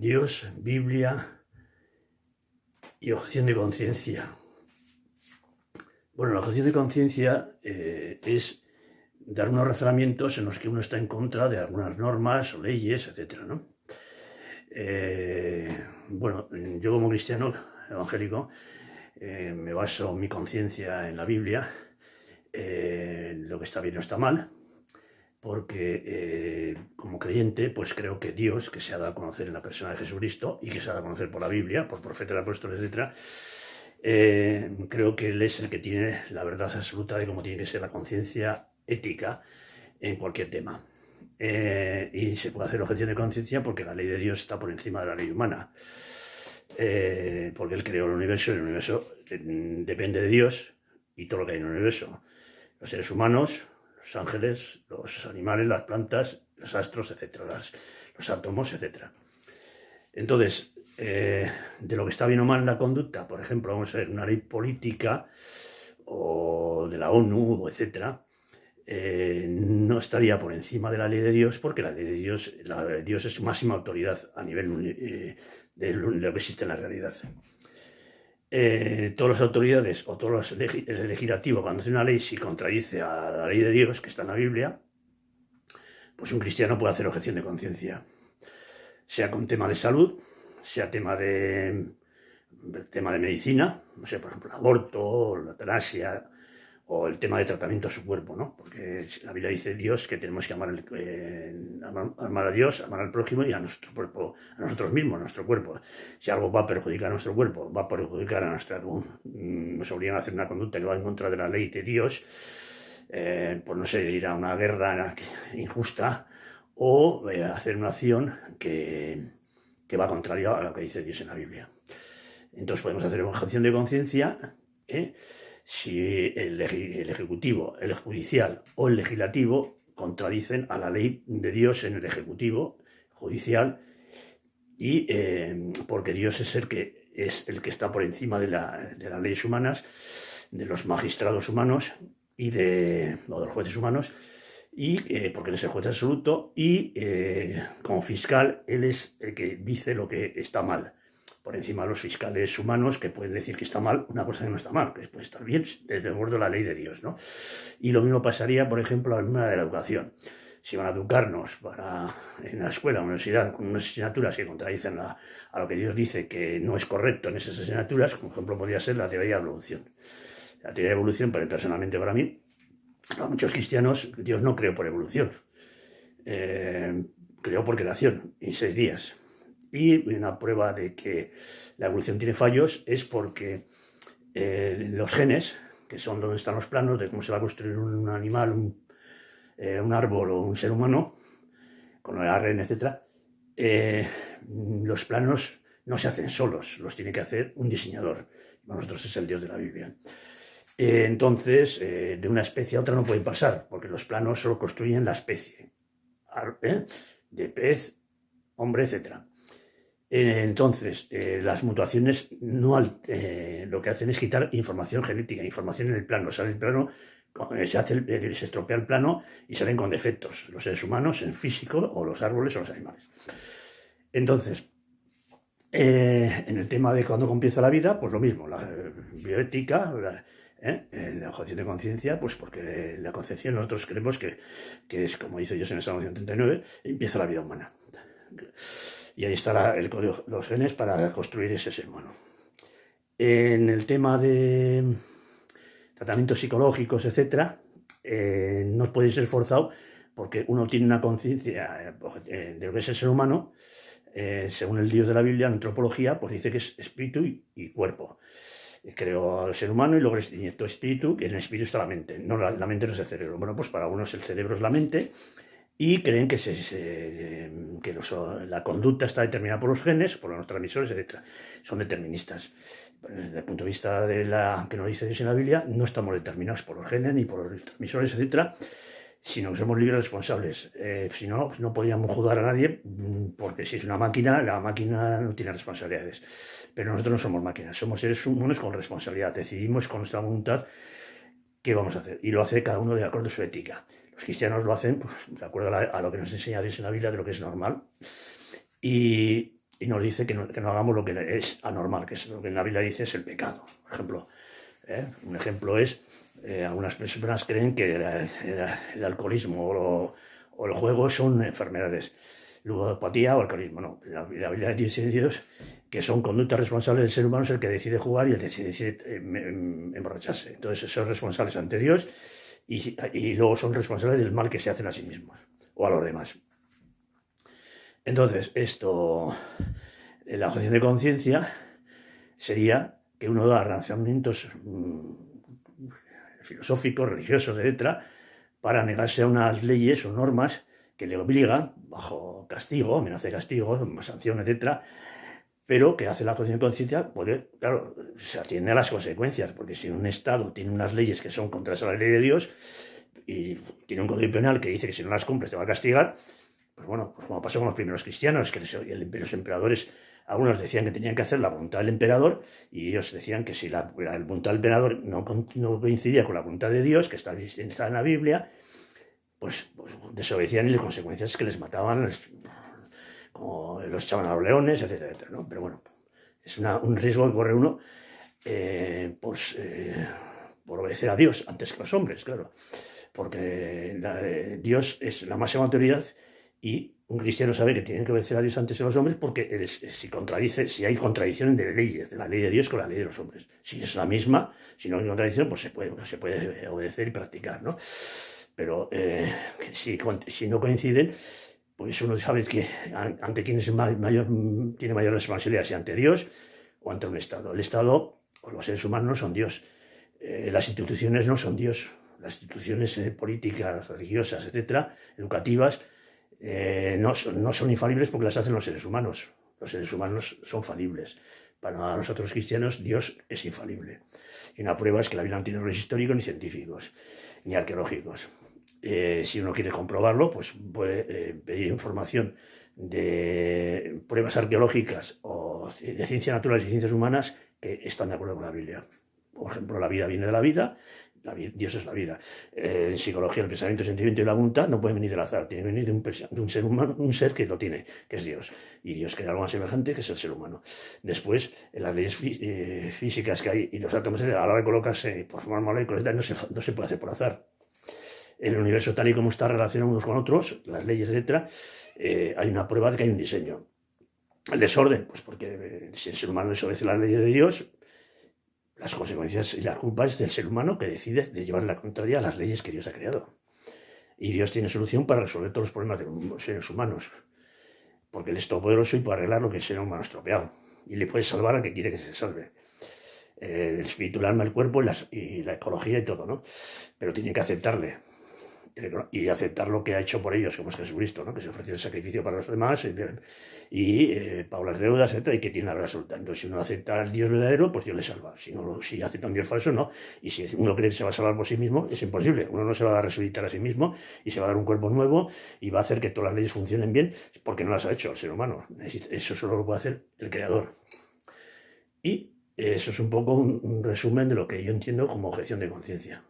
Dios, Biblia y objeción de conciencia. Bueno, la objeción de conciencia es dar unos razonamientos en los que uno está en contra de algunas normas o leyes, etc., ¿no? Bueno, yo como cristiano evangélico me baso mi conciencia en la Biblia, lo que está bien o está mal, porque como creyente pues creo que Dios, que se ha dado a conocer en la persona de Jesucristo y que se ha dado a conocer por la Biblia, por profetas, apóstoles, etc., creo que Él es el que tiene la verdad absoluta de cómo tiene que ser la conciencia ética en cualquier tema. Y se puede hacer objeción de conciencia porque la ley de Dios está por encima de la ley humana, porque Él creó el universo y el universo depende de Dios y todo lo que hay en el universo, los seres humanos, los ángeles, los animales, las plantas, los astros, etc., los átomos, etc. Entonces, de lo que está bien o mal en la conducta, por ejemplo, vamos a ver una ley política o de la ONU, etc., no estaría por encima de la ley de Dios, porque la ley de Dios es su máxima autoridad a nivel de lo que existe en la realidad. Todas las autoridades o todos el legislativo, cuando hace una ley, si contradice a la ley de Dios que está en la Biblia, pues un cristiano puede hacer objeción de conciencia, sea con tema de salud, sea tema de medicina, no sé, por ejemplo, el aborto, la eutanasia, o el tema de tratamiento a su cuerpo, ¿no? Porque la Biblia dice Dios que tenemos que amar a Dios, amar al prójimo y a nuestro cuerpo, a nosotros mismos, a nuestro cuerpo. Si algo va a perjudicar a nuestro cuerpo, va a perjudicar a nos obligan a hacer una conducta que va en contra de la ley de Dios, pues no sé, ir a una guerra injusta o hacer una acción que va contrario a lo que dice Dios en la Biblia. Entonces podemos hacer objeción de conciencia, si el Ejecutivo, el Judicial o el Legislativo contradicen a la ley de Dios en el Ejecutivo, Judicial, y porque Dios es el que está por encima de las leyes humanas, de los magistrados humanos o de los jueces humanos, y porque Él es el juez absoluto y como fiscal Él es el que dice lo que está mal, por encima de los fiscales humanos que pueden decir que está mal una cosa que no está mal, que puede estar bien desde el borde de la ley de Dios, ¿no? Y lo mismo pasaría, por ejemplo, en una de la educación. Si van a educarnos en la escuela, en la universidad, con unas asignaturas que contradicen a lo que Dios dice que no es correcto en esas asignaturas, por ejemplo, podría ser la teoría de evolución. La teoría de evolución, personalmente para mí, para muchos cristianos, Dios no creó por evolución. Creó por creación, en 6 días. Y una prueba de que la evolución tiene fallos es porque los genes, que son donde están los planos de cómo se va a construir un animal, un árbol o un ser humano, con el ARN, etc., los planos no se hacen solos, los tiene que hacer un diseñador. Para nosotros es el Dios de la Biblia. Entonces, de una especie a otra no puede pasar, porque los planos solo construyen la especie, de pez, hombre, etc. Entonces, las mutaciones lo que hacen es quitar información genética, información en el plano. Sale el plano, se estropea el plano y salen con defectos los seres humanos en físico, o los árboles o los animales. Entonces, en el tema de cuando comienza la vida, pues lo mismo, la bioética, la objeción de conciencia, pues porque la concepción nosotros creemos que es, como dice Dios en el Salmo 139, empieza la vida humana. Y ahí está los genes para construir ese ser humano. En el tema de tratamientos psicológicos, etc., no puede ser forzado porque uno tiene una conciencia de lo que es el ser humano. Según el Dios de la Biblia, en antropología, pues dice que es espíritu y cuerpo. Creó al ser humano y luego le inyectó espíritu, que en el espíritu está la mente. No, la mente no es el cerebro. Bueno, pues para unos el cerebro es la mente y creen que la conducta está determinada por los genes, por los transmisores, etc. Son deterministas. Desde el punto de vista de que nos dice Dios en la Biblia, no estamos determinados por los genes ni por los transmisores, etc., sino que somos libres responsables. Si no, no podríamos juzgar a nadie, porque si es una máquina, la máquina no tiene responsabilidades. Pero nosotros no somos máquinas, somos seres humanos con responsabilidad. Decidimos con nuestra voluntad qué vamos a hacer. Y lo hace cada uno de acuerdo a su ética. Los cristianos lo hacen pues, de acuerdo a lo que nos enseña Dios en la Biblia, de lo que es normal. Y y nos dice que no hagamos lo que es anormal, que es lo que en la Biblia dice es el pecado. Por ejemplo, un ejemplo es, algunas personas creen que el alcoholismo o el juego son enfermedades, ludopatía o alcoholismo. No, la Biblia dice Dios que son conductas responsables del ser humano, es el que decide jugar y el que decide emborracharse. Entonces son responsables ante Dios y luego son responsables del mal que se hacen a sí mismos o a los demás. Entonces, la objeción de conciencia sería que uno da razonamientos filosóficos, religiosos, etc., para negarse a unas leyes o normas que le obligan, bajo castigo, amenaza de castigo, sanción, etc., pero que hace la objeción de conciencia, porque, claro, se atiende a las consecuencias, porque si un Estado tiene unas leyes que son contrarias a la ley de Dios y tiene un código penal que dice que si no las cumples te va a castigar, pues bueno, pues como pasó con los primeros cristianos, que los emperadores, algunos decían que tenían que hacer la voluntad del emperador y ellos decían que si la voluntad del emperador no coincidía con la voluntad de Dios, que está en la Biblia, pues desobedecían y las consecuencias es que les mataban, como los echaban a los leones, etcétera, etcétera, ¿no? Pero bueno, es un riesgo que corre uno por obedecer a Dios antes que a los hombres, claro, porque Dios es la máxima autoridad y un cristiano sabe que tiene que obedecer a Dios antes que a los hombres porque si hay contradicción de leyes, de la ley de Dios con la ley de los hombres. Si es la misma, si no hay contradicción, pues se puede obedecer y practicar, ¿no? Pero si no coinciden, pues uno sabe que ante quién tiene mayor responsabilidad, si ante Dios o ante un Estado. El Estado o los seres humanos no son Dios. Las instituciones no son Dios. Las instituciones políticas, religiosas, etcétera, educativas, no son infalibles porque las hacen los seres humanos. Los seres humanos son falibles. Para nosotros cristianos, Dios es infalible. Y una prueba es que la Biblia no tiene errores históricos ni científicos, ni arqueológicos. Si uno quiere comprobarlo, pues puede pedir información de pruebas arqueológicas o de ciencias naturales y ciencias humanas que están de acuerdo con la Biblia. Por ejemplo, la vida viene de la vida, Dios es la vida. En psicología, el pensamiento, el sentimiento y la voluntad no pueden venir del azar, tienen que venir de un ser humano, un ser que lo tiene, que es Dios. Y Dios crea algo más semejante que es el ser humano. Después, en las leyes físicas que hay y los átomos, a la hora de colocarse por formar moléculas, no se puede hacer por azar. El universo tal y como está relacionado unos con otros, las leyes, etc., hay una prueba de que hay un diseño. El desorden, pues porque si el ser humano desobedece las leyes de Dios, las consecuencias y las culpas es del ser humano que decide de llevar la contraria a las leyes que Dios ha creado. Y Dios tiene solución para resolver todos los problemas de los seres humanos, porque Él es todopoderoso y puede arreglar lo que el ser humano ha estropeado. Y le puede salvar al que quiere que se salve. El espíritu, el alma, el cuerpo y la ecología y todo, ¿no? Pero tiene que aceptarle. Y aceptar lo que ha hecho por ellos, como es Jesucristo, ¿no? Que se ofreció el sacrificio para los demás y pagó las deudas, etc., y que tiene la verdad absoluta. Entonces, si uno acepta al Dios verdadero, pues Dios le salva. Si acepta un Dios falso, no. Y si uno cree que se va a salvar por sí mismo, es imposible. Uno no se va a resucitar a sí mismo y se va a dar un cuerpo nuevo y va a hacer que todas las leyes funcionen bien porque no las ha hecho el ser humano. Eso solo lo puede hacer el Creador. Y eso es un poco un resumen de lo que yo entiendo como objeción de conciencia.